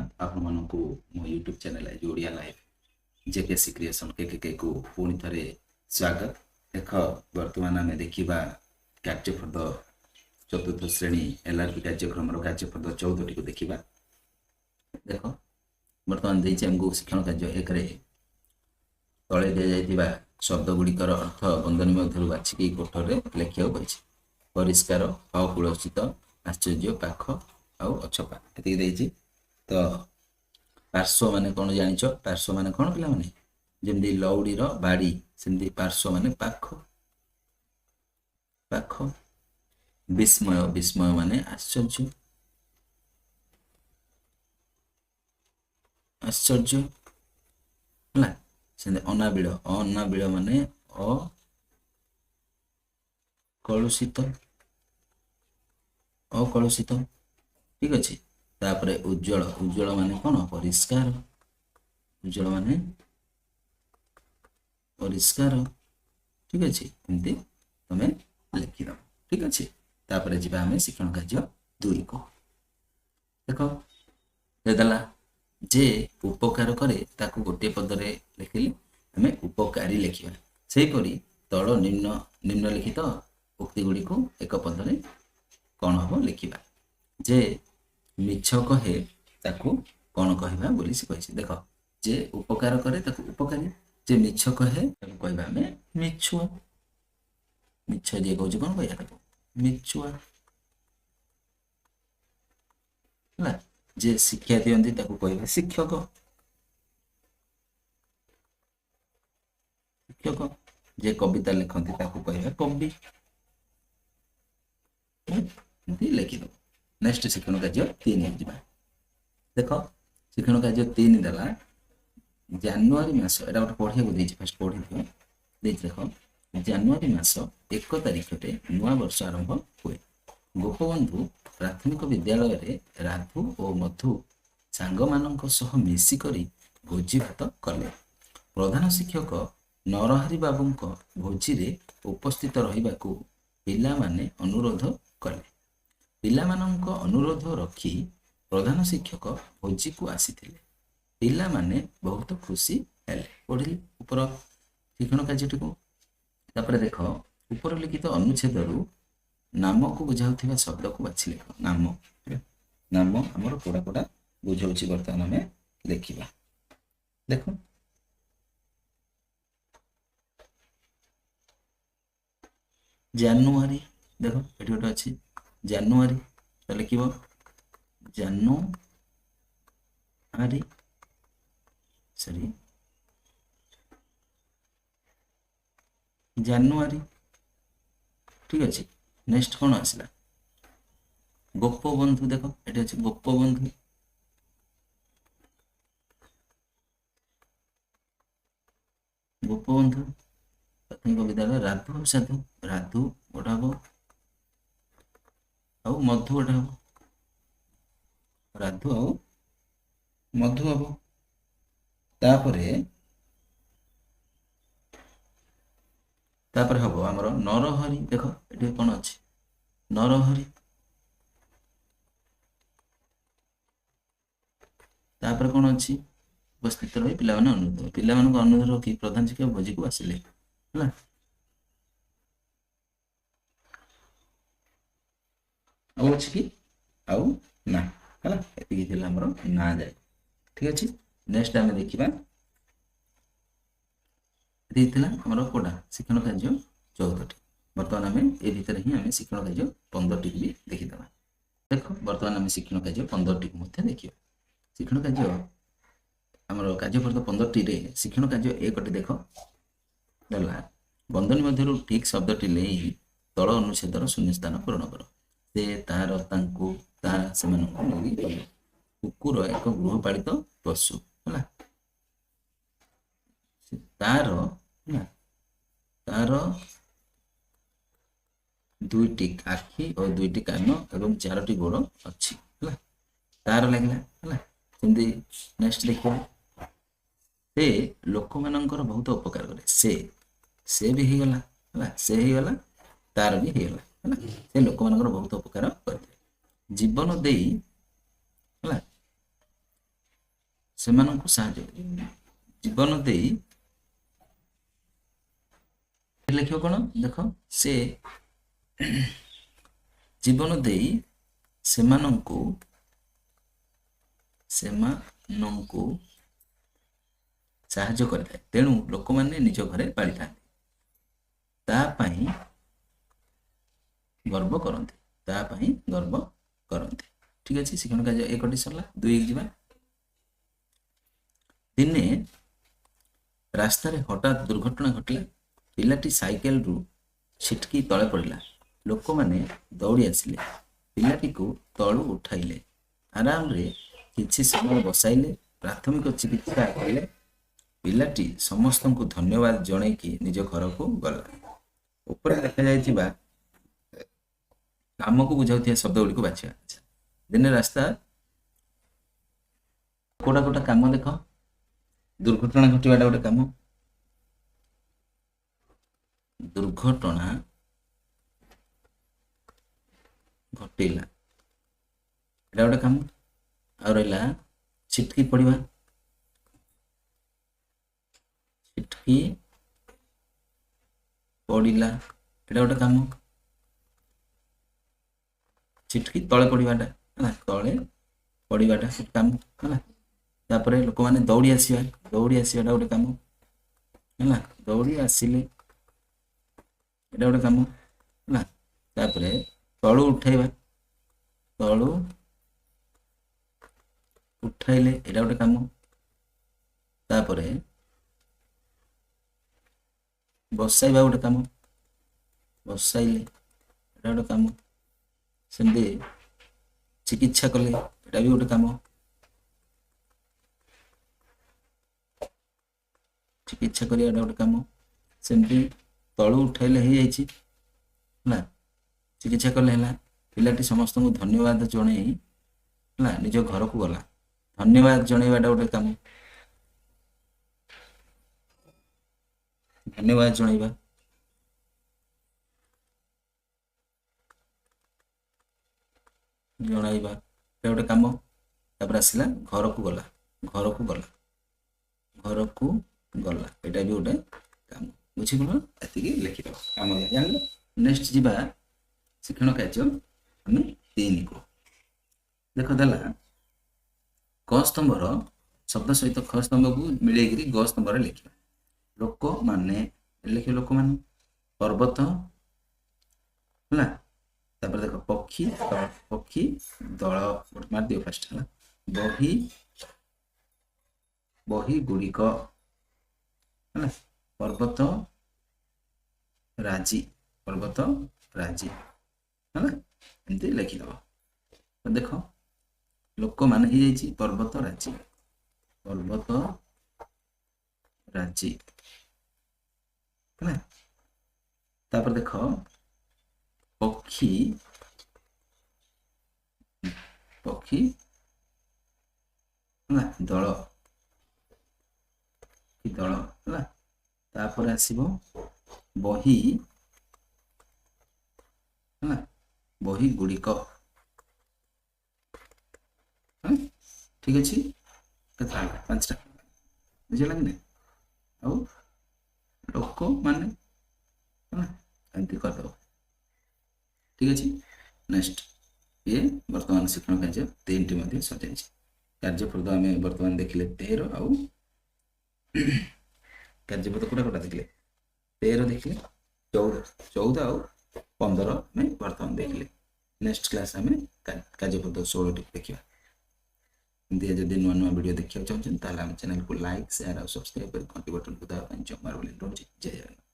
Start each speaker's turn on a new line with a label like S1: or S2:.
S1: जगन्नाथ आपण मानकु मो YouTube channel है ओडिया लाइव जेकेसी क्रिएशन के को पुणी थे स्वागत। देख वर्तमान आम देखा कार्यफर्द चतुर्थ श्रेणी एलआरपी कार्यक्रम कार्यफर्द 14 टी देखा। देख बर्तमान देमको शिक्षण कार्य एक तले दि जा शब्द गुड़िकर अर्थ बंधनी मध्य बाछिकी कोठर लेखा परिष्कार अकुलसित आश्चर्य पाख आउ अछपा ये तो पार्श्व माने कौन जानिच पार्श्व माने कौन पिला माने जमदी लौड़ीर बाड़ी सेमती पार्श्व माने पाख पाख विस्मय विस्मय माने आश्चर्य आश्चर्य है से अनाबिल अनाबिल माने अकलुषित अकलुषित ठीक अच्छे। तापर उज्जवल उज्जवल माने कौन परिष्कार उज्जवल माने परिष्कार ठीक अच्छे एमती तुम लिखिद ठीक अच्छे। तापर जी आम शिक्षण कार्य 2 को देख देदेला जे उपकार करे ताकू गोटे पदरे लिखिले आम उपकारी लिखा सेहीपरि तल निम्न निम्नलिखित उक्ति गुड़ी को एक पदरे कौन हम लिखा जे मिछ कहे ताकू कौन कहवा बोली से कही। देख जे उपकार करे ताकू उपकारी जे मिछ कहे ताकू कहवा आम मिछुआ मिछ जे कहूँ कौन कह ताकू मिछुआ है। जे शिक्षा दियंती ताकू कहवा शिक्षक शिक्षक जे कविता लिखती ताकू कहवा कवि लिखिद। नेक्स्ट शिक्षण कार्य 3 जा देख शिक्षण कार्य 3 देला जनवरी मास एटा गोटे पढ़िया को फास्ट पढ़ी दियो देख जनवरी मास 1 तारिख नुआ वर्ष आरंभ हुए। गोपबंधु प्राथमिक विद्यालय रे राधु और मधु सांग मानक सह मिसिकरी भोजी भात कले। प्रधान शिक्षक नरहरि बाबूंक भोजी रे उपस्थित रहिबाकू पिला माने अनुरोध कले। पिलामानंक अनुरोध रखी प्रधान शिक्षक भोजी को आसीथिले। पिला माने बहुत खुशी हेले। पढ़िले ऊपर शिक्षण कार्यटी को तापर देख ऊपर लिखित अनुच्छेद नाम को बुझाउथिबा शब्द को बाछि लिख। नाम नाम हमर कोडा कोडा बुझाउछि वर्तमान हमें देखिबा। देखो जानुआरी देखो एठी गोटे अछि जानुआरी तो लिख जानुआरी सॉरी जानुआरी ठीक अच्छे। नेक्स्ट कौन आसला गोपबंधु देख ये अच्छे गोपबंधु गोपबंधु प्राथमिक विद्यालय राधु साधु राधु गोटा हम आउ मधु गोटा हम राधु आउ मधु हम तापर हम आमर नरहरि देख ये कौन अच्छे नरहरि तापर कौन अच्छी उपस्थित रही पिला अनुरोध पिला अनुरोध रखी प्रधान शिक्षक भोजी को आसिले है आउ अच्छी कि आउ ना है ना जाए ठीक अच्छे। नेक्स्ट आम देखा आमर कोटा शिक्षण कार्य 14 बर्तमान आम ए भितर ही आम शिक्षण कार्य 15 टी भी देखीदे। देख बर्तमान आम शिक्षण कार्य 15 टी देखिए शिक्षण कार्य आमर कार्यफर्द 15 टी रे शिक्षण कार्य 1 टी देख गला बंधनी मध्य ठीक शब्द टी ले तल अनुच्छेदर शून्य स्थान पूरण कर। से तार तांकु तार से कुकुर एक गृहपालित पशु है तार तार 2टी आखि और 2टी कान एवं 4टी गोड़ अच्छी है तार लगला है सेमती। नेक्स्ट देखिए से लोक मानकर बहुत उपकार करे से भी हो गला है से हो गला तार भी हो गला है से लोक मानकर बहुत उपकार करते जीवन देई है ସେମାନଙ୍କୁ ସାହାଯ୍ୟ ଜୀବନ ଦେଇ ଲେଖିବ କଣ ଦେଖ ସେ ଜୀବନ ଦେଇ ସେମାନଙ୍କୁ ସାହାଯ୍ୟ କରିଥାଏ, ତେଣୁ ଲୋକମାନେ ନିଜ ଘରେ ପାଳିଥାନ୍ତି, ତା ପାଇଁ ଗର୍ବ କରନ୍ତି। ଠିକ ଅଛି, ଶିକ୍ଷଣ କାର୍ଯ୍ୟ ଏକଟି ସରିଲା। 2 ଯିବା। ଦିନେ ରାସ୍ତାରେ ହଠାତ୍ ଦୁର୍ଘଟଣା ଘଟିଲା। ପିଲାଟି ସାଇକେଲରୁ ଛିଟକି ତଳେ ପଡ଼ିଲା। ଲୋକମାନେ ଦୌଡ଼ି ଆସିଲେ, ପିଲାଟିକୁ ତଳୁ ଉଠାଇଲେ, ଆରାମରେ କିଛି ସମୟ ବସାଇଲେ, ପ୍ରାଥମିକ ଚିକିତ୍ସା କଲେ। ପିଲାଟି ସମସ୍ତଙ୍କୁ ଧନ୍ୟବାଦ ଜଣେଇକି ନିଜ ଘରକୁ ଗଲା। ଉପରେ ଦେଖାଯାଇଥିବା କାମକୁ ବୁଝାଉଥିବା ଶବ୍ଦ ଗୁଡ଼ିକୁ ବାଛିବା। ଦିନେ ରାସ୍ତା କୋଉଟା କାମ ଦେଖ, ଦୁର୍ଘଟଣା ଘଟିବାଟା ଗୋଟେ କାମ, ଦୁର୍ଘଟଣା ଘଟିଲା ଏଟା ଗୋଟେ କାମ। ଆଉ ରହିଲା ଛିଟକି ପଡ଼ିବା, ଛିଟକି ପଡ଼ିଲା ଏଟା ଗୋଟେ କାମ। ଛିଟକି ତଳେ ପଡ଼ିବାଟା ହେଲା, ତଳେ ପଡ଼ିବାଟା କାମ ହେଲା। ତାପରେ ଲୋକମାନେ ଦୌଡ଼ି ଆସିବାଟା ଗୋଟେ କାମ ହେଲା, ଦୌଡ଼ି ଆସିଲେ ଏଟା ଗୋଟେ କାମ ହେଲା। ତାପରେ ତଳୁ ଉଠାଇବା, ତଳୁ ଉଠାଇଲେ ଏଟା ଗୋଟେ କାମ। ତାପରେ ବସାଇବା ଗୋଟେ କାମ, ବସାଇଲେ ଏଟା ଗୋଟେ କାମ। ସେମିତି ଚିକିତ୍ସା କଲେ ଏଟା ବି ଗୋଟେ କାମ, ଚିକିତ୍ସା କରିବା ଏଟା ଗୋଟେ କାମ। ସେମିତି ତଳୁ ଉଠାଇଲେ ହେଇଯାଇଛି ହେଲା, ଚିକିତ୍ସା କଲେ ହେଲା। ପିଲାଟି ସମସ୍ତଙ୍କୁ ଧନ୍ୟବାଦ ଜଣେଇ ହେଲା ନିଜ ଘରକୁ ଗଲା। ଧନ୍ୟବାଦ ଜଣେଇବାଟା ଗୋଟେ କାମ, ଧନ୍ୟବାଦ ଜଣେଇବା। ଜଣାଇବା এটা ଗୋଟେ କାମ। ତାପରେ ଆସିଲା ଘରକୁ ଗଲା, ଏଟା ବି ଗୋଟେ କାମ। ବୁଝିଗଲ? ଏତିକି ଲେଖିଦବ, କାମ ଜାଣିଲ। ନେକ୍ସଟ ଯିବା ଶିକ୍ଷଣ କାର୍ଯ୍ୟ ଆମେ 3 କୁ। ଦେଖ ଦେଲା କ ସ୍ତମ୍ଭର ଶବ୍ଦ ସହିତ ଖ ସ୍ତମ୍ଭକୁ ମିଳେଇକିରି ଗ ସ୍ତମ୍ଭରେ ଲେଖିବା। ଲୋକମାନେ ଲେଖିବ, ଲୋକମାନେ, ପର୍ବତ ହେଲା। ତାପରେ ଦେଖ ପକ୍ଷୀ ଦଳ ଗୋଟେ ମାରିଦିଅ ଫାଷ୍ଟ ହେଲା। ବହି ଗୁଡ଼ିକ ହେଲା। ପର୍ବତ ରାଜି ହେଲା, ଏମିତି ଲେଖିଦବ। ଦେଖ ଲୋକମାନେ ହେଇଯାଇଛି ପର୍ବତ ରାଜି ହେଲା। ତାପରେ ଦେଖ ପକ୍ଷୀ ହେଲା, ଦଳ ହେଲା। ତାପରେ ଆସିବ ବହି ହେଲା, ବହି ଗୁଡ଼ିକ। ଠିକ ଅଛି, କେତେ 5ଟା ବୁଝିଲା କି ନାଇଁ? ଆଉ ଲୋକମାନେ ହେଲା, ଏମିତି କରିଦେବ। ଠିକ ଅଛି। ନେକ୍ସଟ ଇଏ ବର୍ତ୍ତମାନ ଶିକ୍ଷଣ କାର୍ଯ୍ୟ 3ଟି ମଧ୍ୟ ସଜାଇଛି। କାର୍ଯ୍ୟପଦ ଆମେ ବର୍ତ୍ତମାନ ଦେଖିଲେ 13 ଆଉ କାର୍ଯ୍ୟପଦ କୋଉଟା ଦେଖିଲେ 13 ଦେଖିଲେ, 14 ଆଉ 15 ଆମେ ବର୍ତ୍ତମାନ ଦେଖିଲେ। ନେକ୍ସଟ କ୍ଲାସ ଆମେ କାର୍ଯ୍ୟପଦ 16ଟି ଦେଖିବା। ଏମିତି ଯଦି ନୂଆ ଭିଡ଼ିଓ ଦେଖିବାକୁ ଚାହୁଁଛନ୍ତି ତାହେଲେ ଆମ ଚ୍ୟାନେଲକୁ ଲାଇକ୍, ସେୟାର ଆଉ ସବସ୍କ୍ରାଇବ କରି ଘଣ୍ଟି ବଟନକୁ ଦେବା ପାଇଁ ଜମାରୁ ରହୁଛି। ଜୟ ଜଗନ୍ନାଥ।